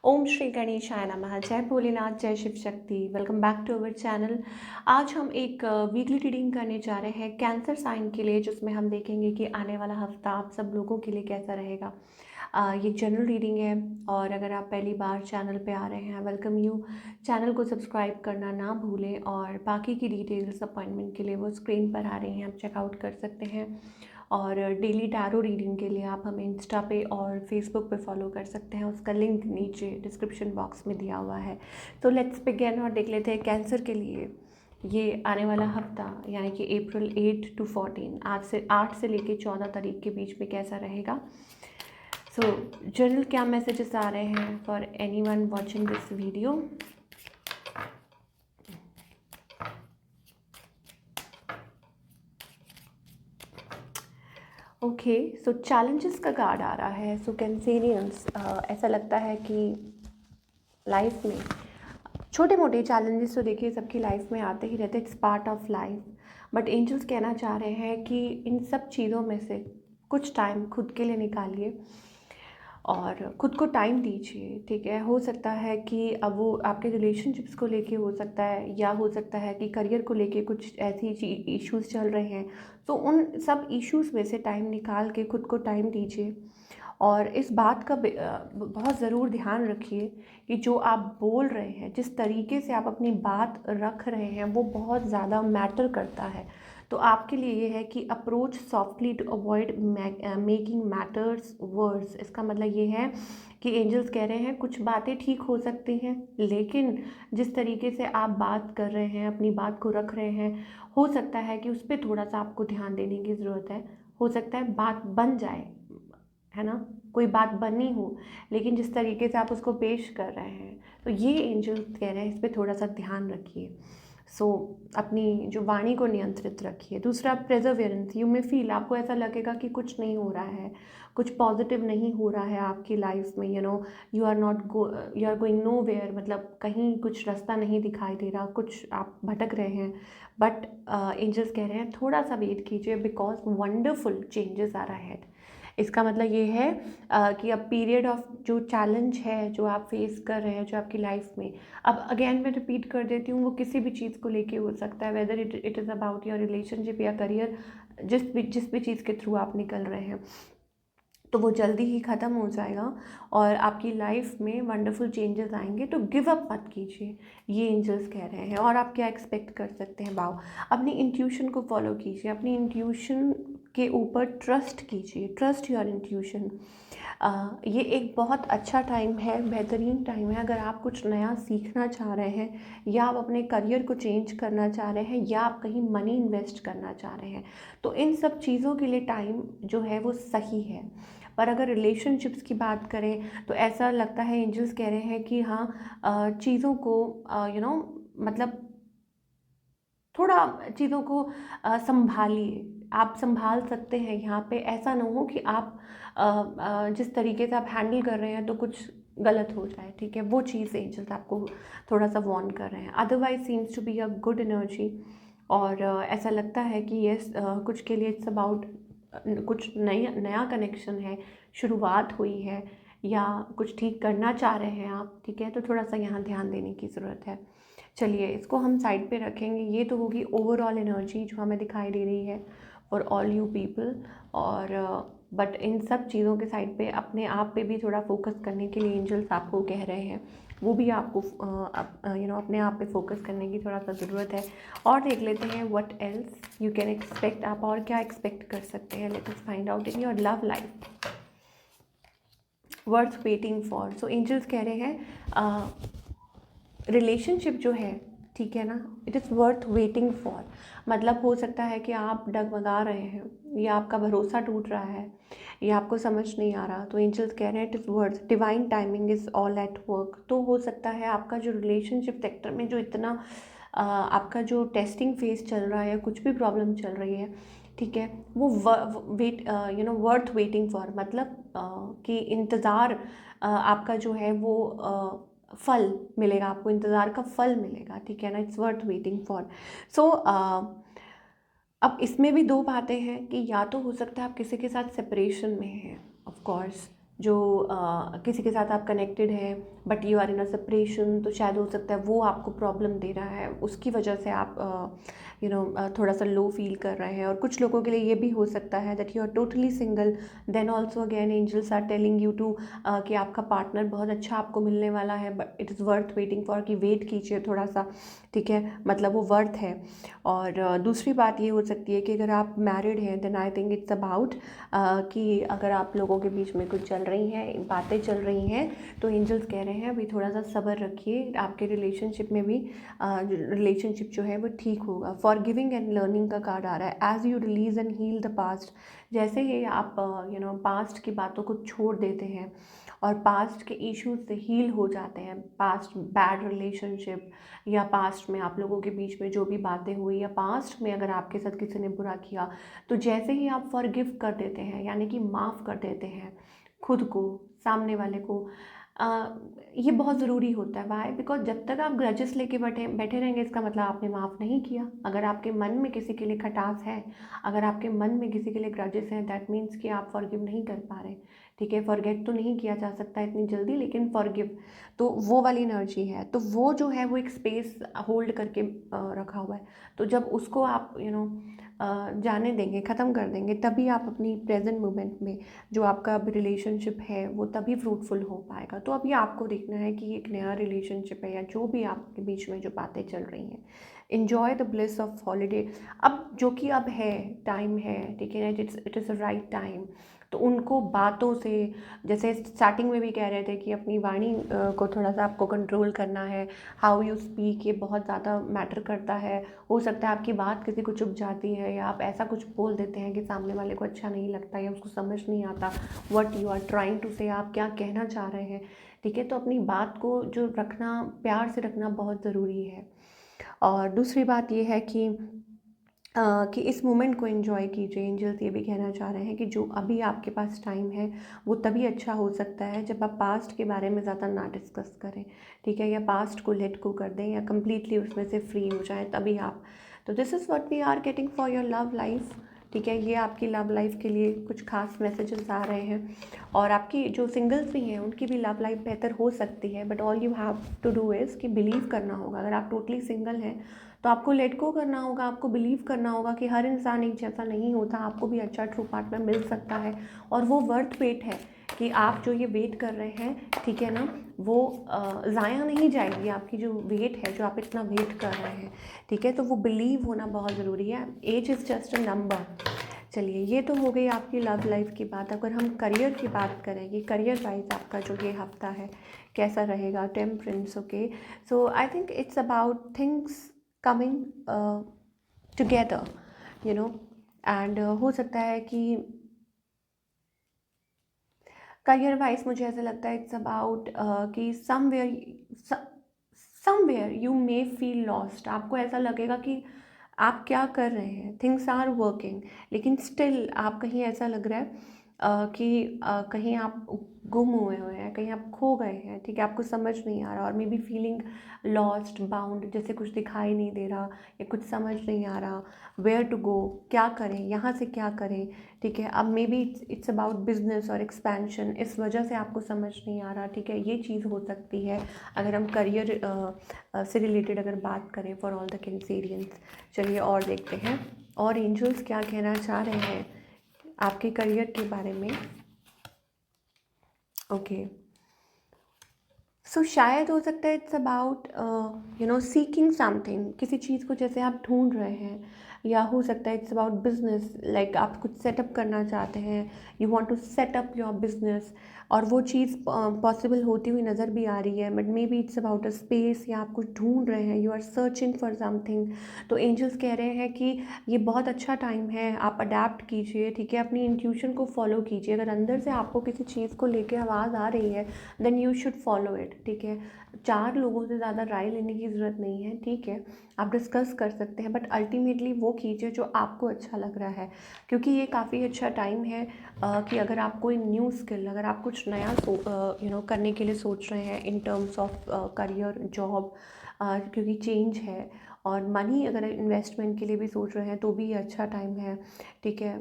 ओम श्री गणेशाय नमः। जय भोलेनाथ, जय Shiva Shakti. Welcome back to our channel. आज हम एक वीकली रीडिंग करने जा रहे हैं कैंसर साइन के लिए, जिसमें हम देखेंगे कि आने वाला हफ्ता आप सब लोगों के लिए कैसा रहेगा। ये जनरल रीडिंग है और अगर आप पहली बार चैनल पे आ रहे हैं, वेलकम यू। चैनल को सब्सक्राइब करना ना भूलें और बाकी की डिटेल्स अपॉइंटमेंट के लिए वो स्क्रीन पर आ रही हैं, आप चेकआउट कर सकते हैं। और डेली टैरो रीडिंग के लिए आप हमें इंस्टा पे और फेसबुक पे फॉलो कर सकते हैं, उसका लिंक नीचे डिस्क्रिप्शन बॉक्स में दिया हुआ है। तो लेट्स बिगिन और देख लेते हैं कैंसर के लिए ये आने वाला हफ्ता, यानी कि अप्रैल 8 to 14, आज से 8 से लेके 14 तारीख के बीच में कैसा रहेगा। सो जनरल क्या मैसेजेस आ रहे हैं for anyone watching this video. Okay, so challenges का कार्ड आ रहा है। सो कैंसेरियंस, ऐसा लगता है कि लाइफ में छोटे मोटे चैलेंजेस तो देखिए सबकी लाइफ में आते ही रहते, it's part of life. But angels कहना चाह रहे हैं कि इन सब चीज़ों में से कुछ टाइम खुद के लिए निकालिए और ख़ुद को टाइम दीजिए, ठीक है। हो सकता है कि अब वो आपके रिलेशनशिप्स को लेके हो सकता है, या हो सकता है कि करियर को लेके कुछ ऐसी इश्यूज़ चल रहे हैं। तो उन सब इश्यूज़ में से टाइम निकाल के ख़ुद को टाइम दीजिए और इस बात का बहुत ज़रूर ध्यान रखिए कि जो आप बोल रहे हैं, जिस तरीके से आप अपनी बात रख रहे हैं, वो बहुत ज़्यादा मैटर करता है। तो आपके लिए ये है कि approach softly to avoid making matters worse. इसका मतलब ये है कि एंजल्स कह रहे हैं कुछ बातें ठीक हो सकती हैं, लेकिन जिस तरीके से आप बात कर रहे हैं, अपनी बात को रख रहे हैं, हो सकता है कि उस पर थोड़ा सा आपको ध्यान देने की ज़रूरत है। हो सकता है बात बन जाए, है ना, कोई बात बनी हो, लेकिन जिस तरीके से आप उसको पेश कर रहे हैं, तो ये एंजल्स कह रहे हैं इस पर थोड़ा सा ध्यान रखिए। सो अपनी जो वाणी को नियंत्रित रखिए। दूसरा, प्रेजर्वेरेंस। यू में फील, आपको ऐसा लगेगा कि कुछ नहीं हो रहा है, कुछ पॉजिटिव नहीं हो रहा है आपकी लाइफ में, you are going nowhere, मतलब कहीं कुछ रास्ता नहीं दिखाई दे रहा, कुछ आप भटक रहे हैं। बट एंजल्स कह रहे हैं थोड़ा सा वेट कीजिए, because wonderful changes are ahead. इसका मतलब ये है कि अब पीरियड ऑफ जो चैलेंज है, जो आप फेस कर रहे हैं, जो आपकी लाइफ में, अब अगेन मैं रिपीट कर देती हूँ, वो किसी भी चीज़ को लेके हो सकता है, whether it is about your relationship या करियर, जिस भी चीज़ के थ्रू आप निकल रहे हैं, तो वो जल्दी ही ख़त्म हो जाएगा और आपकी लाइफ में वंडरफुल चेंजेस आएंगे। तो गिव अप मत कीजिए, ये एंजल्स कह रहे हैं। और आप क्या एक्सपेक्ट कर सकते हैं? वाओ, अपनी इंट्यूशन को फॉलो कीजिए, अपनी इंट्यूशन के ऊपर ट्रस्ट कीजिए, ट्रस्ट योर इंट्यूशन। ये एक बहुत अच्छा टाइम है, बेहतरीन टाइम है। अगर आप कुछ नया सीखना चाह रहे हैं, या आप अपने करियर को चेंज करना चाह रहे हैं, या आप कहीं मनी इन्वेस्ट करना चाह रहे हैं, तो इन सब चीज़ों के लिए टाइम जो है वो सही है। पर अगर रिलेशनशिप्स की बात करें तो ऐसा लगता है, एंजल्स कह रहे हैं कि हाँ, चीज़ों को मतलब थोड़ा चीज़ों को संभालिए। आप संभाल सकते हैं यहाँ पे। ऐसा ना हो कि आप जिस तरीके से आप हैंडल कर रहे हैं तो कुछ गलत हो जाए, ठीक है। वो चीज़ एंजल्स आपको थोड़ा सा वार्न कर रहे हैं। Otherwise seems to be a good energy. और ऐसा लगता है कि यस, कुछ के लिए इट्स अबाउट कुछ नया कनेक्शन है, शुरुआत हुई है, या कुछ ठीक करना चाह रहे हैं आप, ठीक है। तो थोड़ा सा यहाँ ध्यान देने की ज़रूरत है। चलिए इसको हम साइड पे रखेंगे। ये तो होगी ओवरऑल एनर्जी जो हमें दिखाई दे रही है फॉर ऑल यू पीपल। और बट इन सब चीज़ों के साइड पे अपने आप पे भी थोड़ा फोकस करने के लिए एंजल्स आपको कह रहे हैं, वो भी आपको अपने आप पे फोकस करने की थोड़ा सा ज़रूरत है। और देख लेते हैं what else you can expect, आप और क्या एक्सपेक्ट कर सकते हैं। Let us find out in your love life. Worth waiting for. So angels कह रहे हैं रिलेशनशिप जो है, ठीक है ना, it is worth waiting for. मतलब हो सकता है कि आप डगमगा रहे हैं, या आपका भरोसा टूट रहा है, या आपको समझ नहीं आ रहा, तो एंजल्स कह रहे हैं it is worth, divine timing is all at work. तो हो सकता है आपका जो रिलेशनशिप सेक्टर में जो इतना आपका जो टेस्टिंग फेज चल रहा है, या कुछ भी प्रॉब्लम चल रही है, ठीक है, वो वर्थ वेटिंग फॉर, मतलब कि इंतज़ार आपका जो है वो फल मिलेगा, आपको इंतज़ार का फल मिलेगा, ठीक है ना। It's worth waiting for. So अब इसमें भी दो बातें हैं कि या तो हो सकता है आप किसी के साथ सेपरेशन में हैं, ऑफ कोर्स, जो किसी के साथ आप कनेक्टेड हैं but you are in a separation, तो शायद हो सकता है वो आपको प्रॉब्लम दे रहा है, उसकी वजह से आप थोड़ा सा लो फील कर रहे हैं। और कुछ लोगों के लिए ये भी हो सकता है that you are totally single, then also again angels are telling you to कि आपका पार्टनर बहुत अच्छा आपको मिलने वाला है, but it is worth waiting for, कि वेट कीजिए थोड़ा सा, ठीक है, मतलब वो वर्थ है। और दूसरी बात ये हो सकती है कि अगर आप मैरिड हैं then I think it's about कि अगर आप लोगों के बीच में कुछ चल रही हैं, बातें चल रही हैं, तो एंजल्स कह रहे हैं अभी थोड़ा सा सब्र रखिए, आपके रिलेशनशिप में भी रिलेशनशिप जो है वो ठीक होगा। फॉरगिविंग एंड लर्निंग का कार्ड आ रहा है, as you release and heal the past. जैसे ही आप पास्ट की बातों को छोड़ देते हैं और पास्ट के इश्यूज से हील हो जाते हैं, पास्ट बैड रिलेशनशिप या पास्ट में आप लोगों के बीच में जो भी बातें हुई, या पास्ट में अगर आपके साथ किसी ने बुरा किया, तो जैसे ही आप फॉरगिव कर देते हैं, यानी कि माफ़ कर देते हैं खुद को, सामने वाले को, ये बहुत ज़रूरी होता है। वाई? बिकॉज जब तक आप ग्रजेस लेके बैठे बैठे रहेंगे, इसका मतलब आपने माफ़ नहीं किया। अगर आपके मन में किसी के लिए खटास है, अगर आपके मन में किसी के लिए ग्रजेस हैं, दैट मीन्स कि आप फॉरगिव नहीं कर पा रहे, ठीक है। फॉरगेट तो नहीं किया जा सकता इतनी जल्दी, लेकिन फॉरगिव तो वो वाली एनर्जी है, तो वो जो है वो एक स्पेस होल्ड करके रखा हुआ है। तो जब उसको आप जाने देंगे, ख़त्म कर देंगे, तभी आप अपनी प्रेजेंट मोमेंट में जो आपका अब रिलेशनशिप है वो तभी फ्रूटफुल हो पाएगा। तो अभी आपको देखना है कि एक नया रिलेशनशिप है या जो भी आपके बीच में जो बातें चल रही हैं, enjoy the bliss of holiday. अब जो कि अब है, टाइम है, ठीक है, it is a right time. तो उनको बातों से, जैसे स्टार्टिंग में भी कह रहे थे कि अपनी वाणी को थोड़ा सा आपको कंट्रोल करना है, हाउ यू स्पीक, ये बहुत ज़्यादा मैटर करता है। हो सकता है आपकी बात किसी को चुभ जाती है, या आप ऐसा कुछ बोल देते हैं कि सामने वाले को अच्छा नहीं लगता, या उसको समझ नहीं आता what you are trying to say, आप क्या कहना चाह रहे हैं, ठीक है। तो अपनी बात को जो रखना, प्यार से रखना बहुत ज़रूरी है। और दूसरी बात ये है कि इस मोमेंट को एंजॉय कीजिए। एंजल्स ये भी कहना चाह रहे हैं कि जो अभी आपके पास टाइम है वो तभी अच्छा हो सकता है जब आप पास्ट के बारे में ज़्यादा ना डिस्कस करें, ठीक है, या पास्ट को लेट को कर दें, या कम्प्लीटली उसमें से फ्री हो जाएं, तभी आप। तो this is what we are getting for your love life, ठीक है। ये आपकी लव लाइफ के लिए कुछ खास मैसेजेस आ रहे हैं। और आपकी जो सिंगल्स भी हैं उनकी भी लव लाइफ बेहतर हो सकती है, but all you have to do is कि बिलीव करना होगा। अगर आप टोटली सिंगल हैं तो आपको लेट गो करना होगा, आपको बिलीव करना होगा कि हर इंसान एक जैसा नहीं होता, आपको भी अच्छा ट्रू पार्टनर मिल सकता है, और वो वर्थ वेट है कि आप जो ये वेट कर रहे हैं, ठीक है ना, वो ज़ाया नहीं जाएगी आपकी जो वेट है, जो आप इतना वेट कर रहे हैं, ठीक है। तो वो बिलीव होना बहुत ज़रूरी है। Age is just a number. चलिए, ये तो हो गई आपकी लव लाइफ की बात। अगर हम करियर की बात करें कि करियर वाइज आपका जो ये हफ्ता है कैसा रहेगा, temperance, okay. So I think it's about things coming together, you know, and हो सकता है कि करियर वाइज मुझे ऐसा लगता है इट्स अबाउट कि somewhere you may feel lost. आपको ऐसा लगेगा कि आप क्या कर रहे हैं, थिंग्स आर वर्किंग, लेकिन स्टिल आप कहीं, ऐसा लग रहा है कि कहीं आप गुम हुए हैं, कहीं आप खो गए हैं, ठीक है, आपको समझ नहीं आ रहा, और may be feeling lost, bound, जैसे कुछ दिखाई नहीं दे रहा या कुछ समझ नहीं आ रहा, वेयर टू गो, क्या करें, यहाँ से क्या करें, ठीक है। अब may be it's about business और एक्सपेंशन, इस वजह से आपको समझ नहीं आ रहा, ठीक है, ये चीज़ हो सकती है अगर हम करियर से रिलेटेड अगर बात करें फॉर ऑल द कैंसेरियंस। चलिए और देखते हैं और एंजल्स क्या कहना चाह रहे हैं आपके करियर के बारे में। ओके, सो शायद हो सकता है इट्स अबाउट सीकिंग समथिंग, किसी चीज़ को जैसे आप ढूंढ रहे हैं, या हो सकता है इट्स अबाउट बिजनेस, लाइक आप कुछ सेटअप करना चाहते हैं, you want to set up your business, और वो चीज़ पॉसिबल होती हुई नज़र भी आ रही है, but maybe it's about a space, या आप कुछ ढूंढ रहे हैं, you are searching for something. तो एंजल्स कह रहे हैं कि ये बहुत अच्छा टाइम है, आप अडेप्ट कीजिए, ठीक है, अपनी इंट्यूशन को फॉलो कीजिए। अगर अंदर से आपको किसी चीज़ को लेके आवाज़ आ रही है, then you should follow it, ठीक है। 4 लोगों से ज़्यादा राय लेने की ज़रूरत नहीं है, ठीक है, आप डिस्कस कर सकते हैं, बट अल्टीमेटली वो कीजिए जो आपको अच्छा लग रहा है, क्योंकि ये काफ़ी अच्छा टाइम है कि अगर आप कोई न्यू स्किल, अगर आप कुछ नया करने के लिए सोच रहे हैं in terms of career, job, क्योंकि चेंज है, और मनी अगर इन्वेस्टमेंट के लिए भी सोच रहे हैं तो भी ये अच्छा टाइम है, ठीक है,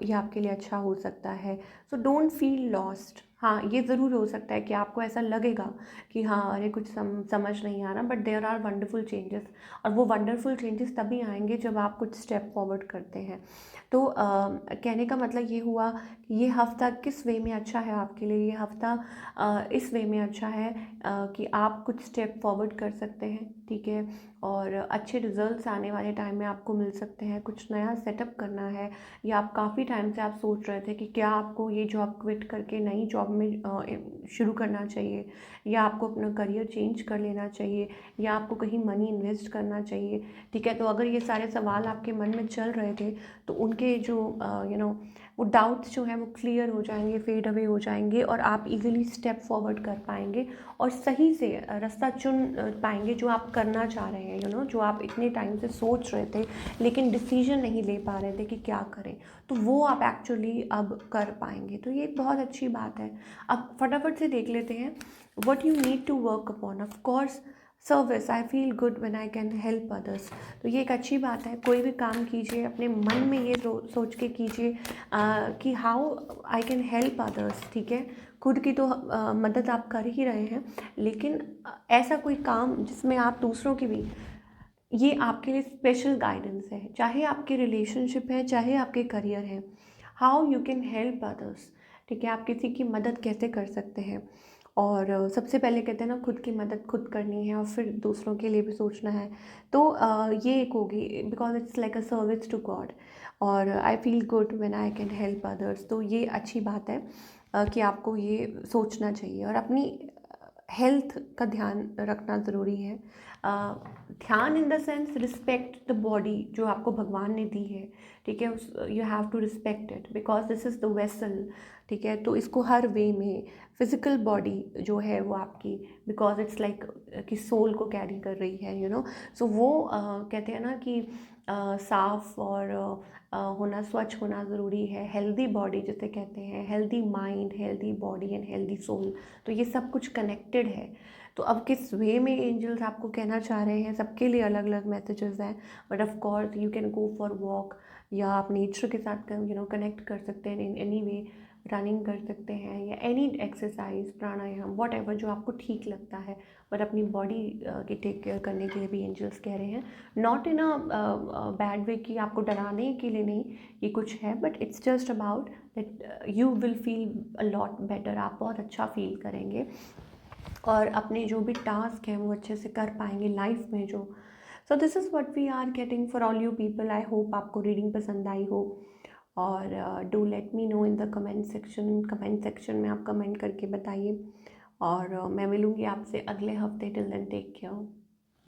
ये आपके लिए अच्छा हो सकता है। सो डोंट फील लॉस्ट, हाँ, ये ज़रूर हो सकता है कि आपको ऐसा लगेगा कि हाँ, अरे कुछ समझ नहीं आ रहा, but there are wonderful changes. और वो वंडरफुल चेंजेस तभी आएँगे जब आप कुछ स्टेप फॉरवर्ड करते हैं। तो कहने का मतलब ये हुआ कि ये हफ़्ता किस वे में अच्छा है आपके लिए, ये हफ़्ता इस वे में अच्छा है कि आप कुछ स्टेप फॉरवर्ड कर सकते हैं, ठीक है? और अच्छे रिज़ल्ट्स आने वाले टाइम में आपको मिल सकते हैं। कुछ नया सेटअप करना है, या आप काफ़ी टाइम से आप सोच रहे थे कि क्या आपको ये जॉब क्विट करके नई जॉब में शुरू करना चाहिए, या आपको अपना करियर चेंज कर लेना चाहिए, या आपको कहीं मनी इन्वेस्ट करना चाहिए, ठीक है? तो अगर ये सारे सवाल आपके मन में चल रहे थे, तो उनके जो वो डाउट्स जो हैं वो क्लियर हो जाएंगे, फेड अवे हो जाएंगे, और आप इजीली स्टेप फॉरवर्ड कर पाएंगे और सही से रास्ता चुन पाएंगे जो आप करना चाह रहे हैं, जो आप इतने टाइम से सोच रहे थे लेकिन डिसीजन नहीं ले पा रहे थे कि क्या करें, तो वो आप एक्चुअली अब कर पाएंगे। तो ये एक बहुत अच्छी बात है। अब फटाफट से देख लेते हैं what you need to work upon. Of course service, I feel good when I can help others. तो ये एक अच्छी बात है। कोई भी काम कीजिए अपने मन में ये सोच के कीजिए कि how I can help others, ठीक है? खुद की तो मदद आप कर ही रहे हैं, लेकिन ऐसा कोई काम जिसमें आप दूसरों की भी, ये आपके लिए स्पेशल गाइडेंस है। चाहे आपके रिलेशनशिप है, चाहे आपके करियर है, how you can help others, ठीक है? आप किसी की मदद कैसे कर सकते हैं। और सबसे पहले कहते हैं ना, खुद की मदद खुद करनी है और फिर दूसरों के लिए भी सोचना है। तो ये एक होगी, because it's like a service to God. और I feel good when I can help others, तो ये अच्छी बात है कि आपको ये सोचना चाहिए। और अपनी हेल्थ का ध्यान रखना ज़रूरी है। ध्यान in the sense respect the body जो आपको भगवान ने दी है, ठीक है? उस you have to respect it because this is the vessel, ठीक है? तो इसको हर वे में, फिज़िकल बॉडी जो है वो आपकी, बिकॉज इट्स लाइक कि सोल को कैरी कर रही है, सो वो कहते हैं ना कि साफ और होना, स्वच्छ होना ज़रूरी है। हेल्दी बॉडी जिसे कहते हैं, healthy mind, healthy body and healthy soul, तो ये सब कुछ कनेक्टेड है। तो अब किस वे में एंजल्स आपको कहना चाह रहे हैं, सबके लिए अलग अलग मैसेजेस हैं। But of course you can go for walk, या आप नेचर के साथ कनेक्ट कर सकते हैं इन एनी वे। रनिंग कर सकते हैं, या any exercise, pranayama, what ever जो आपको ठीक लगता है। बट अपनी बॉडी की टेक केयर करने के लिए भी एंजल्स कह रहे हैं। Not in a bad way कि आपको डराने के लिए नहीं, ये कुछ है, but it's just about that you will feel a lot better. आप बहुत अच्छा फील करेंगे और अपने जो भी टास्क हैं वो अच्छे से कर पाएंगे लाइफ में जो। So this is what we are getting for all you people. I hope आपको रीडिंग पसंद आई हो। और do let me know in the comment section में आप कमेंट करके बताइए। और मैं मिलूँगी आपसे अगले हफ्ते। Till then take